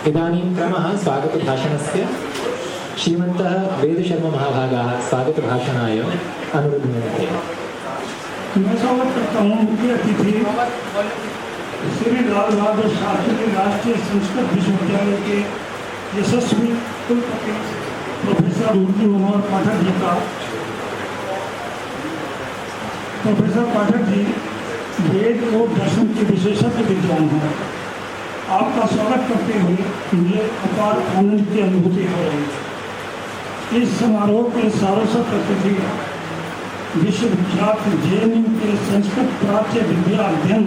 इदानीं क्रमः स्वागतभाषणस्य श्रीमन्तः वेदशर्ममहाभागाः स्वागतभाषणाय अनुरुध्यन्ते। मैं स्वागत करता हूँ मुख्य अतिथि श्री लाल बहादुर शास्त्री राष्ट्रीय संस्कृत विश्वविद्यालय के यशस्वी कुलपति प्रोफेसर मुरली मनोहर पाठक जी का। प्रोफेसर पाठक जी वेद और दर्शन के विशेषज्ञ विद्वान हैं। आपका स्वागत करते हुए मुझे अपार आनंद की अनुभूति हो रही है। इस समारोह के सारस्वत अतिथि विश्वविख्यात जेएनयू के संस्कृत प्राच्य विद्या अध्ययन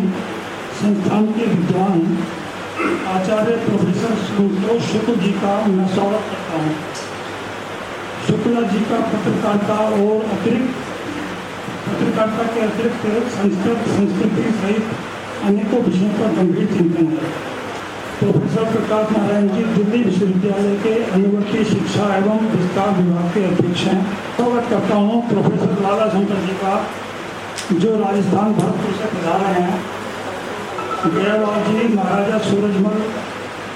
संस्थान के विद्वान आचार्य प्रोफेसर संतोष शुक्ल जी का मैं स्वागत करता हूँ। शुक्ला जी का पत्रकारिता के अतिरिक्त संस्कृति सहित अनेकों विषयों पर गंभीर चिंतन है। प्रोफेसर प्रकाश नारायण जी दिल्ली विश्वविद्यालय के अनुवर्ती शिक्षा एवं विस्तार विभाग के अध्यक्ष हैं। स्वागत करता हूँ प्रोफेसर लाला शंकर जी का, जो राजस्थान भरतपुर से पधारे हैं। गयावाल जी महाराजा सूरजमल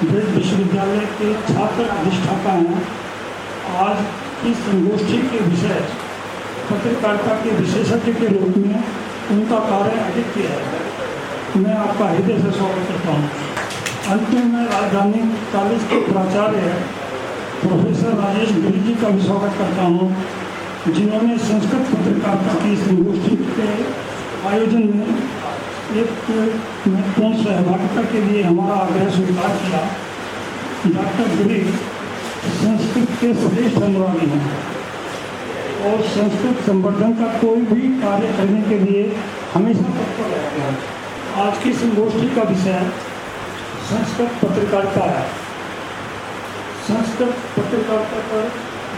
ब्रिज विश्वविद्यालय के छात्र अधिष्ठाता हैं। आज की संगोष्ठी के विषय पत्रकारिता के विशेषज्ञ के रूप में उनका कार्य अद्वितीय है। मैं आपका हृदय से स्वागत करता हूँ। अंत में मैं राजधानी कॉलेज के प्राचार्य प्रोफेसर राजेश गिरी जी का भी स्वागत करता हूँ, जिन्होंने संस्कृत पत्रकारिता की संगोष्ठी के आयोजन में एक महत्वपूर्ण सहभागिता के लिए हमारा आग्रह स्वीकार किया। डॉक्टर गिरी संस्कृत के श्रेष्ठ अनुरागी हैं और संस्कृत संवर्धन का कोई भी कार्य करने के लिए हमेशा तत्पर रहते हैं। आज की संगोष्ठी का विषय संस्कृत पत्रकारिता है। संस्कृत पत्रकारिता पर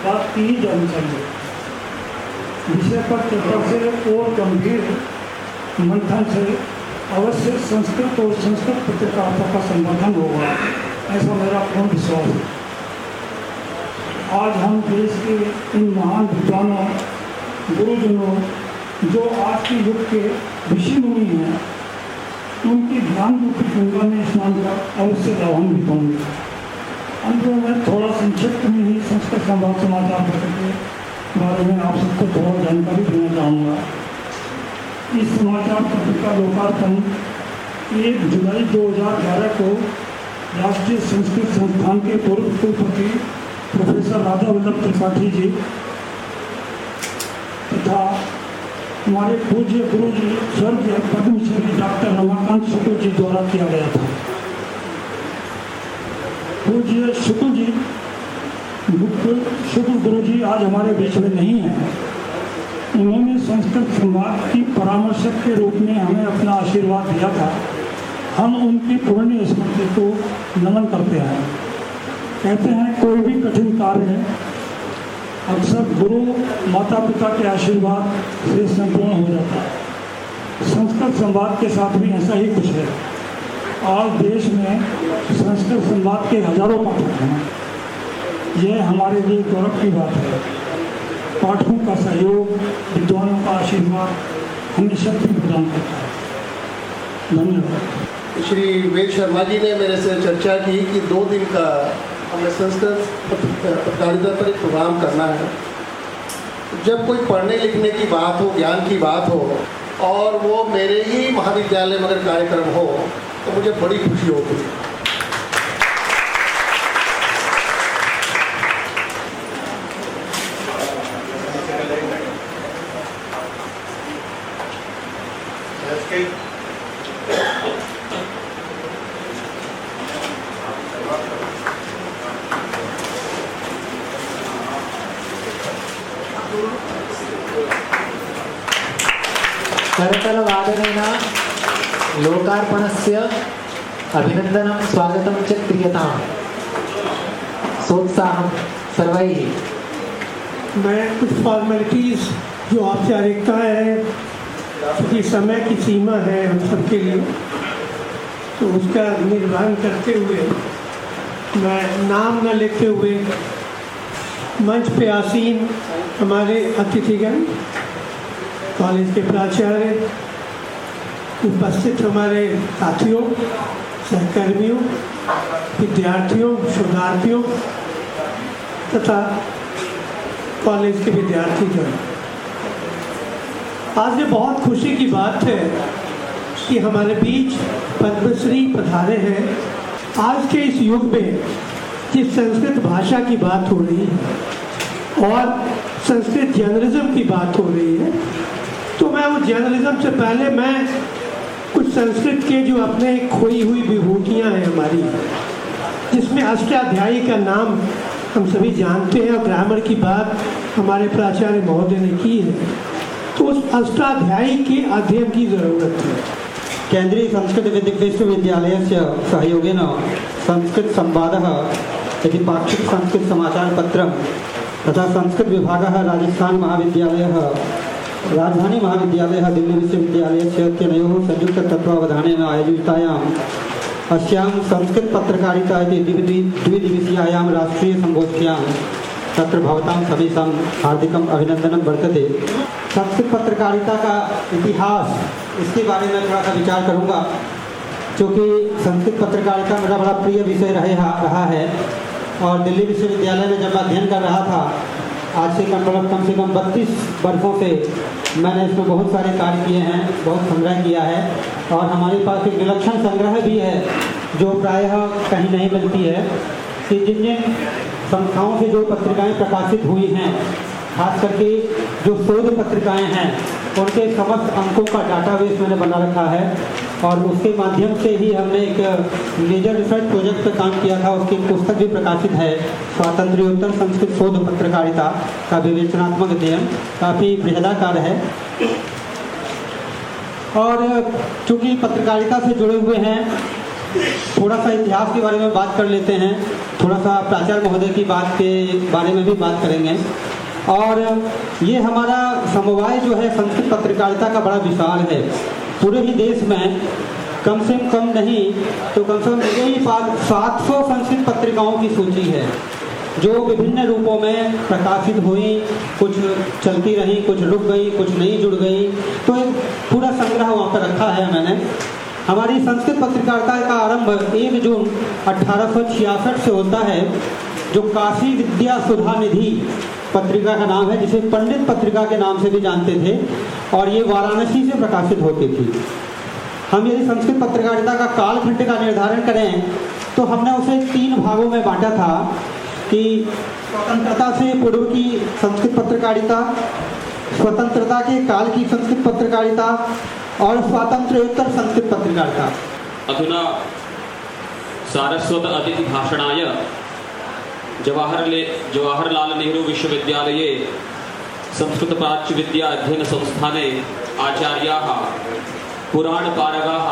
बात की ही जानी चाहिए। विषय पर चर्चा से और गंभीर मंथन से अवश्य संस्कृत और संस्कृत पत्रकारिता का संवर्धन होगा, ऐसा मेरा पूर्ण विश्वास है। आज हम देश के इन महान विद्वानों गुरुजनों जो आज के युग के ऋषि मुनि हैं, उनकी ध्यान रूपी गंगा में स्नान कर अवश्य लाभान्वित होंगे। अंत में मैं थोड़ा संक्षिप्त में ही संस्कृत संवाद समाचार पत्र के बारे में आप सबको थोड़ा जानकारी देना चाहूँगा। इस समाचार पत्र का लोकार्पण 1 जुलाई 2011 को राष्ट्रीय संस्कृत संस्थान के पूर्व कुलपति प्रोफेसर राधा वल्लभ त्रिपाठी जी तथा हमारे पूज्य गुरु जी स्वर्गीय पद्मश्री डॉक्टर रमाकांत शुक्ल जी द्वारा किया गया था। पूज्य शुक्ल गुरु जी आज हमारे बीच में नहीं हैं। उन्होंने संस्कृत संवाद की परामर्शक के रूप में हमें अपना आशीर्वाद दिया था। हम उनकी पुण्य स्मृति को नमन करते हैं। कहते हैं कोई भी कठिन कार्य अक्सर गुरु माता पिता के आशीर्वाद से संपूर्ण हो जाता है। संस्कृत संवाद के साथ भी ऐसा ही कुछ है। आज देश में संस्कृत संवाद के हजारों पाठक हैं। यह हमारे लिए गौरव की बात है। पाठकों का सहयोग, विद्वानों का आशीर्वाद हमें शक्ति प्रदान करता है। धन्यवाद। श्री वेद शर्मा जी ने मेरे से चर्चा की कि 2 दिन का हमें संस्कृत पत्रकारिता पर एक प्रोग्राम करना है। जब कोई पढ़ने लिखने की बात हो, ज्ञान की बात हो और वो मेरे ही महाविद्यालय में अगर कार्यक्रम हो तो मुझे बड़ी खुशी होती है। करतलवादनेन लोकार्पणस्य अभिनंदनं स्वागतं च क्रियताम्। सोत्साहं सर्वैः। मैं कुछ फॉर्मेलिटीज़ जो औपचारिकताएँ हैं, क्योंकि समय की सीमा है हम सबके लिए, तो उसका निर्वहन करते हुए मैं नाम न लेते हुए मंच पे आसीन हमारे अतिथिगण, कॉलेज के प्राचार्य, उपस्थित हमारे साथियों, सहकर्मियों, विद्यार्थियों, शोधार्थियों तथा कॉलेज के विद्यार्थी जन, आज ये बहुत खुशी की बात है कि हमारे बीच पद्मश्री पधारे हैं। आज के इस युग में जिस संस्कृत भाषा की बात हो रही है और संस्कृत जर्नलिज्म की बात हो रही है, तो मैं उस जर्नलिज्म से पहले मैं कुछ संस्कृत के जो अपने खोई हुई विभूतियाँ हैं हमारी, जिसमें अष्टाध्यायी का नाम हम सभी जानते हैं और ग्रामर की बात हमारे प्राचार्य महोदय ने की है, तो उस अष्टाध्यायी के अध्ययन की ज़रूरत है। केन्द्रीय संस्कृत विश्वविद्यालयस्य सहयोगेन संस्कृत संवादः इति पाक्षिक संस्कृत समाचारपत्रं तथा संस्कृत विभागः राजस्थान महाविद्यालयः राजधानी महाविद्यालयः दिल्ली विश्वविद्यालयस्य इत्यनयोः संयुक्त तत्त्वावधानेन आयोजितायाम् अस्यां संस्कृत पत्रकारिता इति द्विदिवसीयायां राष्ट्रीय संगोष्ठ्यां तत्र भवतां सभेषां हार्दिकम् अभिनंदनं वर्तते। संस्कृत पत्रकारिता का इतिहास, इसके बारे में थोड़ा सा विचार करूंगा, क्योंकि संस्कृत पत्रकारिता मेरा बड़ा प्रिय विषय रहा है और दिल्ली विश्वविद्यालय में जब अध्ययन कर रहा था, आज से कम से कम 32 वर्षों से मैंने इसमें बहुत सारे कार्य किए हैं, बहुत संग्रह किया है और हमारे पास एक विलक्षण संग्रह भी है जो प्रायः कहीं नहीं मिलती है कि जिन जिन संस्थाओं से जो पत्रिकाएं प्रकाशित हुई हैं, खास करके जो शोध पत्रिकाएं हैं, उनके समस्त अंकों का डाटाबेस मैंने बना रखा है और उसके माध्यम से ही हमने एक मेजर रिसर्च प्रोजेक्ट पर काम किया था। उसकी पुस्तक भी प्रकाशित है, स्वातंत्र्योत्तर संस्कृत शोध पत्रकारिता का विवेचनात्मक अध्ययन, काफ़ी बृहदाकार है। और चूँकि पत्रकारिता से जुड़े हुए हैं, थोड़ा सा इतिहास के बारे में बात कर लेते हैं, थोड़ा सा प्राचार्य महोदय की बात के बारे में भी बात करेंगे। और ये हमारा समवाय जो है संस्कृत पत्रकारिता का बड़ा विशाल है। पूरे ही देश में कम से कम नहीं तो कम से कम यही 700 संस्कृत पत्रिकाओं की सूची है जो विभिन्न रूपों में प्रकाशित हुई, कुछ चलती रही, कुछ रुक गई, कुछ नहीं जुड़ गई, तो एक पूरा संग्रह वहाँ पर रखा है मैंने। हमारी संस्कृत पत्रकारिता का आरंभ 1 जून 1866 से होता है, जो काशी विद्या सुधा निधि पत्रिका का नाम है, जिसे पंडित पत्रिका के नाम से भी जानते थे और ये वाराणसी से प्रकाशित होती थी। हम यदि संस्कृत पत्रकारिता का कालखंड का निर्धारण करें तो हमने उसे 3 भागों में बांटा था कि स्वतंत्रता से पूर्व की संस्कृत पत्रकारिता, स्वतंत्रता के काल की संस्कृत पत्रकारिता और स्वातंत्र्योत्तर संस्कृत पत्रकारिता। अधुना सारस्वत अतिथि भाषणाय जवाहरलाल नेहरू विश्वविद्यालये संस्कृत प्राच्य विद्या अध्ययन संस्थाने आचार्याः पुराणपारगाः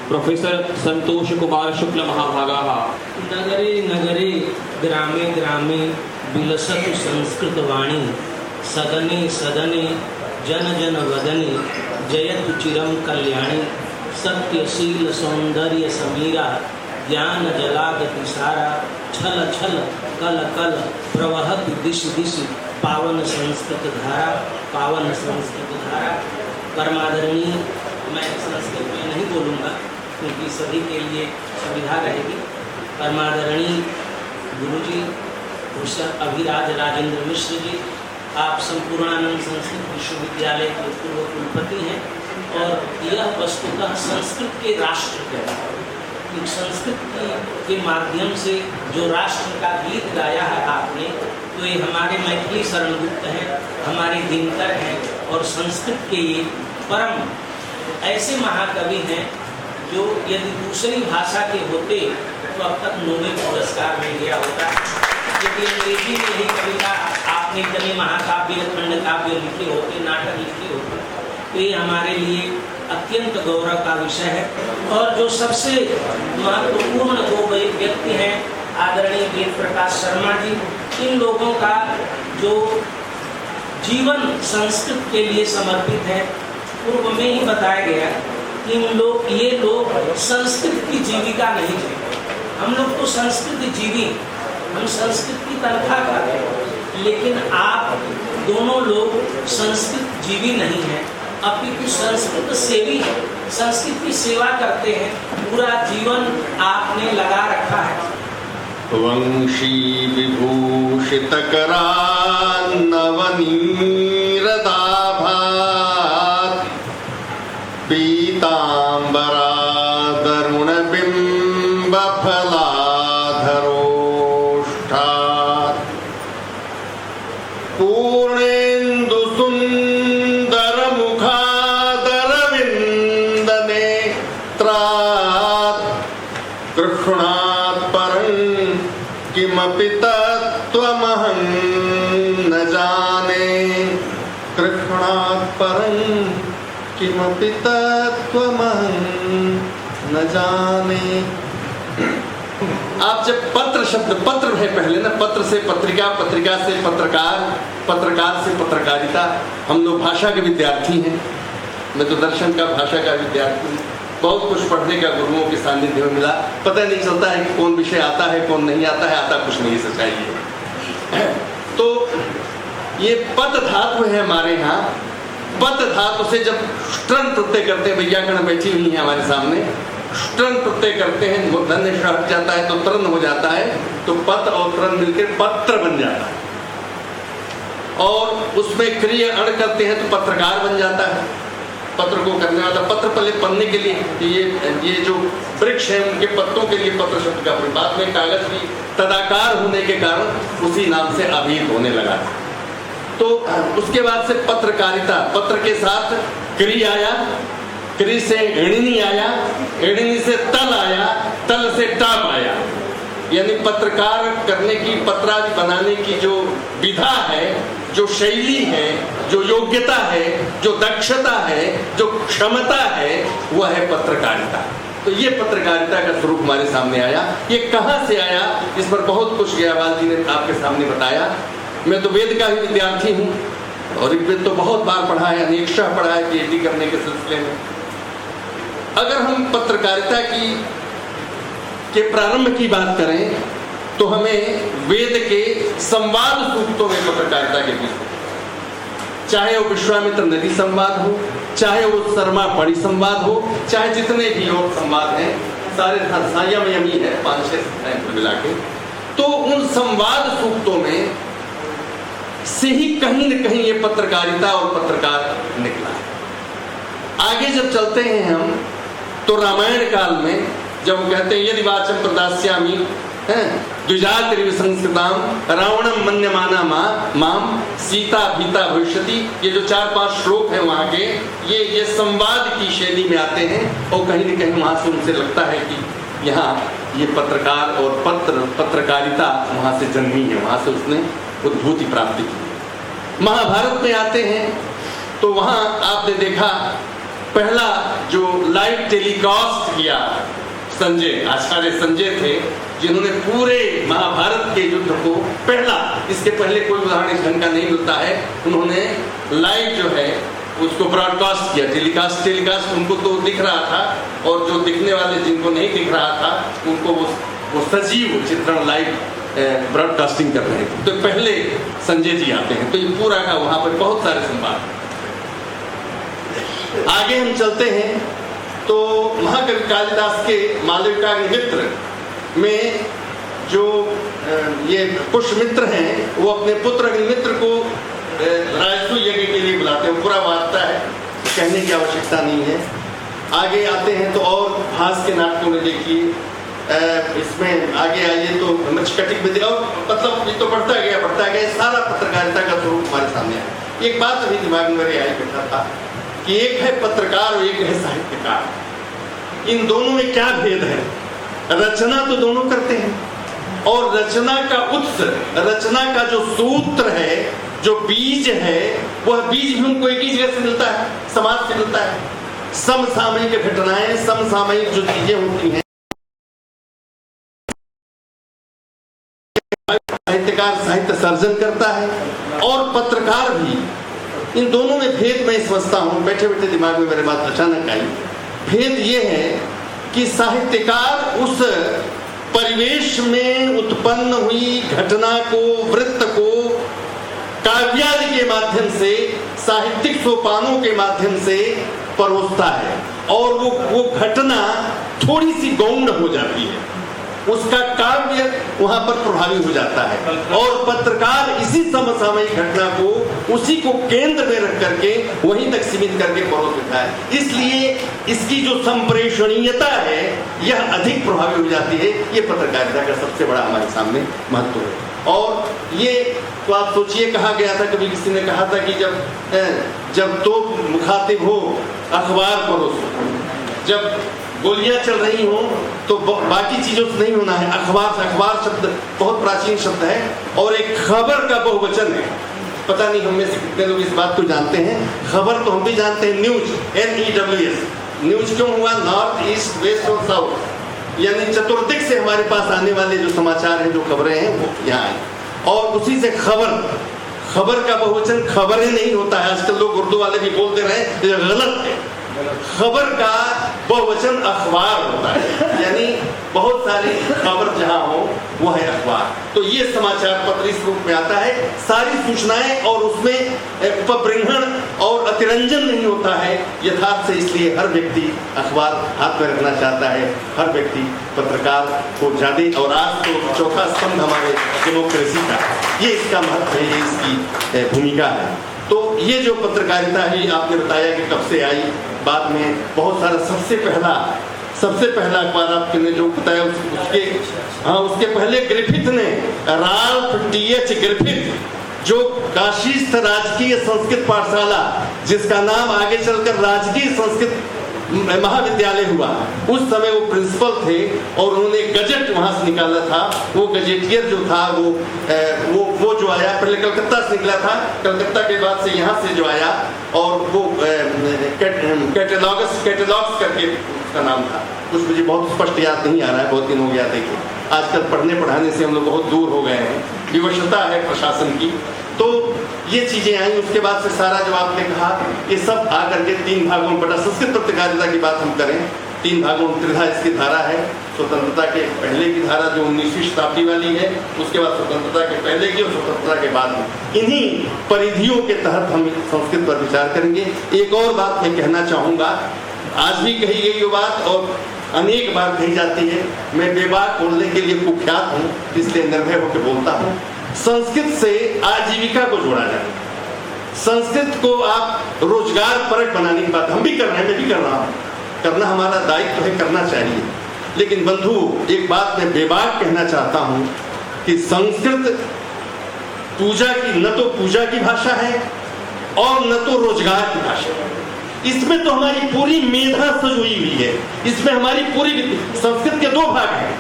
प्रोफेसर संतोष कुमार शुक्ल महाभागाः नगरे नगरे ग्रामे ग्रामे विलसतु संस्कृत वाणी सदने सदने जन जन वदने जयतु चिरं कल्याणी सत्यशील सौंदर्य समीरा ज्ञान जलागति सारा छल छल कल कल प्रवहति दिशि दिशि पावन संस्कृत धारा। परमादरणीय, मैं संस्कृत में नहीं बोलूँगा क्योंकि सभी के लिए सुविधा रहेगी। परमादरणीय गुरुजी प्रोफेसर अभिराज राजेंद्र मिश्र जी, आप संपूर्णानंद संस्कृत विश्वविद्यालय के पूर्व कुलपति हैं और यह वस्तुतः संस्कृत के राष्ट्र है। संस्कृत के माध्यम से जो राष्ट्र का गीत गाया है आपने, तो ये हमारे मैथिली शरण गुप्त हैं, हमारे दिनकर हैं और संस्कृत के ये परम ऐसे महाकवि हैं जो यदि दूसरी भाषा के होते तो अब तक नोबेल पुरस्कार मिल गया होता। क्योंकि अंग्रेजी में ही कविता आपने इतने महाकाव्य, खंड काव्य लिखे होते, नाटक लिखे होते, तो ये हमारे लिए अत्यंत गौरव का विषय है। और जो सबसे महत्वपूर्ण 2 व्यक्ति हैं, आदरणीय वेद प्रकाश शर्मा जी, इन लोगों का जो जीवन संस्कृत के लिए समर्पित है, पूर्व में ही बताया गया कि ये लोग संस्कृत की जीविका नहीं थे। हम लोग तो संस्कृत जीवी, हम संस्कृत की तनख्वाह खाते हैं, लेकिन आप दोनों लोग संस्कृत जीवी नहीं हैं, अपितु संस्कृत सेवी है, संस्कृत की सेवा करते हैं, पूरा जीवन आपने लगा रखा है। वंशी विभूषित करान्नवनीरदाभात् पीतांबरा दरुण बिंब फलाधरोष्ठात् पूर्णेन्दु सुंदर मुखादरविंद नेत्रात् कृष्णात् परं किमपि तत्त्वमहं न जाने, कृष्णात् परं किमपि तत्त्वमहं न जाने। आप जब पत्र शब्द, पत्र है पहले ना, पत्र से पत्रिका, पत्रिका से पत्रकार, पत्रकार से पत्रकारिता। हम लोग भाषा के विद्यार्थी हैं, मैं तो दर्शन का, भाषा का विद्यार्थी हूँ। बहुत कुछ पढ़ने का गुरुओं के सानिध्य में मिला, पता नहीं चलता है कि कौन विषय आता है कौन नहीं आता है, आता कुछ नहीं, सच्चाई है। तो ये पद धातु है हमारे यहाँ। पद धातु से जब ष्टन प्रत्यय करते हैं, वैयाकरण बैठी हुई है हमारे सामने, ष्टन प्रत्यय करते हैं, धन्य हट जाता है तो त्रन हो जाता है, तो पत और त्रन मिलकर पत्र बन जाता है। और उसमें क्रिया अण करते हैं तो पत्रकार बन जाता है, पत्र को करने वाला। पत्र पहले पढ़ने के लिए ये जो वृक्ष है उनके पत्तों के लिए पत्र शब्द का प्रयोग, बाद में कागज भी तदाकार होने के कारण उसी नाम से अभिहित होने लगा। तो उसके बाद से पत्रकारिता, पत्र के साथ क्रि आया, क्रि से ऋणिनी आया, ऋणिनी से तल आया, तल से टाप आया। यानी पत्रकार करने की, पत्रा बनाने की जो विधा है, जो शैली है, जो योग्यता है, जो दक्षता है, जो क्षमता है, वह है पत्रकारिता। तो ये पत्रकारिता का स्वरूप हमारे सामने आया। ये कहाँ से आया, इस पर बहुत कुछ ग्यावाल जी ने आपके सामने बताया। मैं तो वेद का ही विद्यार्थी हूँ और ऋग्वेद तो बहुत बार पढ़ा है, अनेकशः पढ़ा है पीएचडी करने के सिलसिले में। अगर हम पत्रकारिता के प्रारंभ की बात करें तो हमें वेद के संवाद सूक्तों में पत्रकारिता के बीच, चाहे वो विश्वामित्र नदी संवाद हो, चाहे वो शर्मा पड़ी संवाद हो, चाहे जितने भी और संवाद हैं, सारे संयमी है 5-6 मिला के, तो उन संवाद सूक्तों में से ही कहीं न कहीं ये पत्रकारिता और पत्रकार निकला। आगे जब चलते हैं हम तो रामायण काल में जब वो कहते हैं यदि वाचम प्रदास्यामि द्विजातिरिव संस्कृताम रावणम मन्यमाना माम सीता भीता भविष्यति, ये जो 4-5 श्लोक हैं वहाँ के, ये संवाद की शैली में आते हैं। और कहीं न कहीं वहाँ से उनसे लगता है कि यहाँ ये पत्रकार और पत्रकारिता वहाँ से जन्मी है, वहाँ से उसने उद्भूति प्राप्त की। महाभारत में आते हैं तो वहाँ आपने देखा पहला जो लाइव टेलीकास्ट किया संजय, आचार्य संजय थे जिन्होंने पूरे महाभारत के युद्ध को पहला, इसके पहले कोई उदाहरण इस ढंग का नहीं मिलता है, उन्होंने लाइव जो है उसको ब्रॉडकास्ट किया। टेलीकास्ट उनको तो दिख रहा था और जो दिखने वाले जिनको नहीं दिख रहा था उनको वो सजीव चित्रण लाइव ब्रॉडकास्टिंग कर रहे थे। तो पहले संजय जी आते हैं, तो ये पूरा का वहां पर बहुत सारे संवाद। आगे हम चलते हैं तो महाकवि कालिदास के मालविकाग्निमित्र में जो ये पुष्यमित्र हैं वो अपने पुत्र अग्निमित्र को राजसू यज्ञ के लिए बुलाते हैं। पूरा वार्ता है, कहने की आवश्यकता नहीं है। आगे आते हैं तो और भास के नाटकों में देखिए, इसमें आगे आइए तो मचकटिक विद्या, मतलब ये तो बढ़ता गया सारा पत्रकारिता का स्वरूप हमारे सामने आया। एक बात अभी दिमाग में मेरे आई बैठा था कि एक है पत्रकार और एक है साहित्यकार। इन दोनों में क्या भेद है? रचना तो दोनों करते हैं और रचना का उत्स, रचना का जो सूत्र है, जो बीज है, वह बीज भी उनको एक ही जगह से मिलता है, समाज से मिलता है। समसामयिक घटनाएं, समसामयिक जो चीजें होती हैं, साहित्यकार साहित्य सर्जन करता है और पत्रकार भी। इन दोनों में भेद मैं समझता हूँ, बैठे बैठे दिमाग में मेरे बात अचानक आई। भेद ये है कि साहित्यकार उस परिवेश में उत्पन्न हुई घटना को, वृत्त को काव्यादि के माध्यम से साहित्यिक सोपानों के माध्यम से परोसता है और वो घटना थोड़ी सी गौण हो जाती है, उसका काव्य वहां पर प्रभावी हो जाता है और पत्रकार इसी समसामयिक घटना को उसी को केंद्र में रख करके वहीं तक सीमित करके परोस देता है। इसलिए इसकी जो संप्रेषणीयता है यह अधिक प्रभावी हो जाती है। ये पत्रकारिता का सबसे बड़ा हमारे सामने महत्व है। और ये तो आप सोचिए, कहा गया था, कभी किसी ने कहा था कि जब तो मुखातिब हो अखबार परोसो, जब गोलियां चल रही हो तो बाकी चीजों से नहीं होना है, अखबार से। अखबार शब्द बहुत प्राचीन शब्द है और एक खबर का बहुवचन है। पता नहीं हम में से कितने लोग इस बात को जानते हैं। खबर तो हम भी जानते हैं, न्यूज, NEWS। न्यूज क्यों हुआ? नॉर्थ, ईस्ट, वेस्ट और साउथ, यानी चतुर्दिक से हमारे पास आने वाले जो समाचार हैं, जो खबरें हैं, वो यहाँ आए। और उसी से खबर का बहुवचन खबरें नहीं होता है। आजकल लोग उर्दू वाले भी बोलते रहे, ये गलत है। खबर का बहुवचन अखबार होता है, यानी बहुत सारी खबर जहां हो वो है अखबार। तो ये समाचार पत्र इस रूप में आता है, सारी सूचनाएं, और उसमें उपबृंहण और अतिरंजन नहीं होता है यथार्थ से। इसलिए हर व्यक्ति अखबार हाथ में रखना चाहता है, हर व्यक्ति पत्रकार को ज्यादा। और आज तो चौथा स्तंभ हमारे डेमोक्रेसी का, ये इसका महत्व है, ये इसकी भूमिका है। तो ये जो पत्रकारिता है, आपने बताया कि कब से आई, बाद में बहुत सारा, सबसे पहला अखबार आपने जो बताया उसके पहले ग्रिफिथ ने, राल्फ TH ग्रिफिथ, जो काशीस्थ राजकीय संस्कृत पाठशाला, जिसका नाम आगे चलकर राजकीय संस्कृत महाविद्यालय हुआ, उस समय वो प्रिंसिपल थे और उन्होंने गजट वहां से निकाला था। वो गजेटियर जो था वो जो आया पहले कलकत्ता से निकला था, कलकत्ता के बाद से यहाँ से जो आया, और वो कैटलॉग्स करके उसका नाम था। कुछ मुझे बहुत स्पष्ट याद नहीं आ रहा है, बहुत दिन हो गया। देखिए आजकल पढ़ने पढ़ाने से हम लोग बहुत दूर हो गए हैं, विवशता है प्रशासन की। तो ये चीजें आई। उसके बाद से सारा जो आपने कहा, ये सब आकर के 3 भागों में बटा। संस्कृत पत्रकारिता की बात हम करें, 3 भागों में त्रिधा इसकी धारा है। स्वतंत्रता के पहले की धारा जो 19वीं शताब्दी वाली है, उसके बाद स्वतंत्रता के पहले की और स्वतंत्रता के बाद में। इन्हीं परिधियों के तहत हम संस्कृत पर विचार करेंगे। एक और बात मैं कहना चाहूँगा, आज भी कही गई ये बात और अनेक बार कही जाती है, मैं बेबाक बोलने के लिए कुख्यात हूँ, इसलिए निर्भय होकर बोलता हूँ। संस्कृत से आजीविका को जोड़ा जाए, संस्कृत को आप रोजगार परक बनाने की बात हम भी कर रहे हैं, मैं भी कर रहा हूँ, करना हमारा दायित्व है, करना चाहिए। लेकिन बंधु, एक बात मैं बेबाक कहना चाहता हूँ कि संस्कृत पूजा की, न तो पूजा की भाषा है और न तो रोजगार की भाषा है। इसमें तो हमारी पूरी मेधा सजोई हुई है, इसमें हमारी पूरी। संस्कृत के 2 भाग हैं।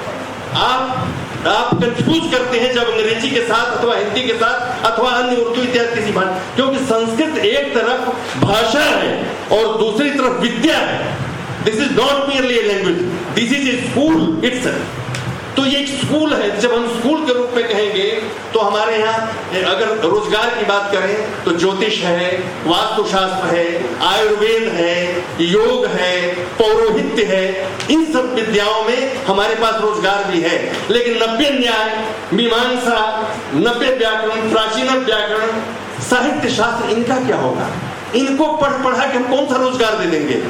आप कंफ्यूज करते हैं जब अंग्रेजी के साथ अथवा हिंदी के साथ अथवा अन्य उर्दू इत्यादि किसी भाषा, क्योंकि संस्कृत एक तरफ भाषा है और दूसरी तरफ विद्या है। This is not merely a language, this is a school itself. तो ये एक स्कूल है। जब हम स्कूल के रूप में कहेंगे तो हमारे यहाँ अगर रोजगार की बात करें तो ज्योतिष है, वास्तुशास्त्र है, आयुर्वेद है, योग है, पौरोहित्य है, इन सब विद्याओं में हमारे पास रोजगार भी है। लेकिन नव्य न्याय, मीमांसा, नव्य व्याकरण, प्राचीन व्याकरण, साहित्य शास्त्र, इनका क्या होगा? इनको पढ़ा के हम कौन सा रोजगार दे देंगे?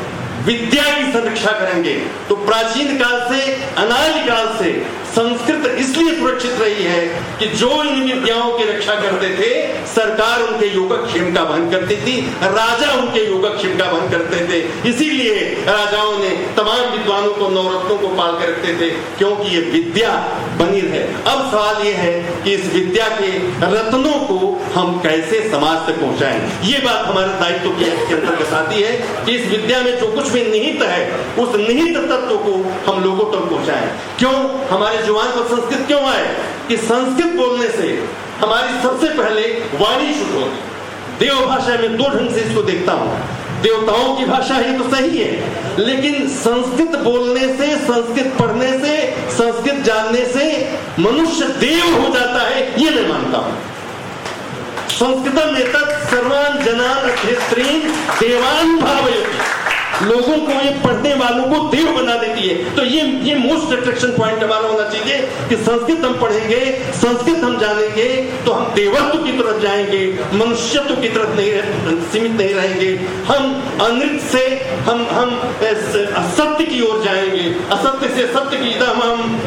विद्या की संरक्षा करेंगे। तो प्राचीन काल से, अनादि काल से संस्कृत इसलिए सुरक्षित रही है कि जो इन विद्याओं की रक्षा करते थे, सरकार उनके योगक्षेम का वहन करती थी, राजा उनके योगक्षेम का वहन करते थे। इसीलिए राजाओं ने तमाम विद्वानों को, नवरत्नों को पाल कर रखते थे, क्योंकि ये विद्या बनी है। अब सवाल ये है कि इस विद्या के रत्नों को हम कैसे समाज तक पहुंचाएं। ये बात हमारे दायित्व के अंतर्गत आती है कि इस विद्या में जो कुछ भी निहित है, उस निहित तत्व को हम लोगों तक पहुंचाएं। क्यों हमारे जुबान पर संस्कृत क्यों आए? कि संस्कृत बोलने से हमारी सबसे पहले वाणी शुद्ध होगी। देव भाषा में 2 ढंग से इसको देखता हूं। देवताओं की भाषा ही तो सही है, लेकिन संस्कृत बोलने से, संस्कृत पढ़ने से, संस्कृत जानने से मनुष्य देव हो जाता है, ये मैं मानता हूं। संस्कृतम एतत् सर्वान् जनान् अध्येत्रीन् देवान् भावयति। लोगों को, ये पढ़ने वालों को देव बना देती है। तो ये मोस्ट अट्रैक्शन पॉइंट हमारा होना चाहिए कि संस्कृत हम पढ़ेंगे, संस्कृत हम जानेंगे तो हम देवत्व की तरफ जाएंगे, मनुष्यत्व की तरफ नहीं सीमित नहीं रहेंगे। हम अनृत से हम असत्य की ओर जाएंगे, असत्य से सत्य की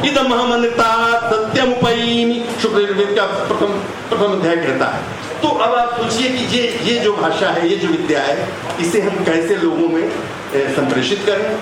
इदम हम अनृता सत्यमुपैमि, शुक्ल यजुर्वेद का प्रथम अध्याय कहता है। तो अब आप सोचिए कि ये जो भाषा है, ये जो विद्या है, इसे हम कैसे लोगों में संप्रेषित करें,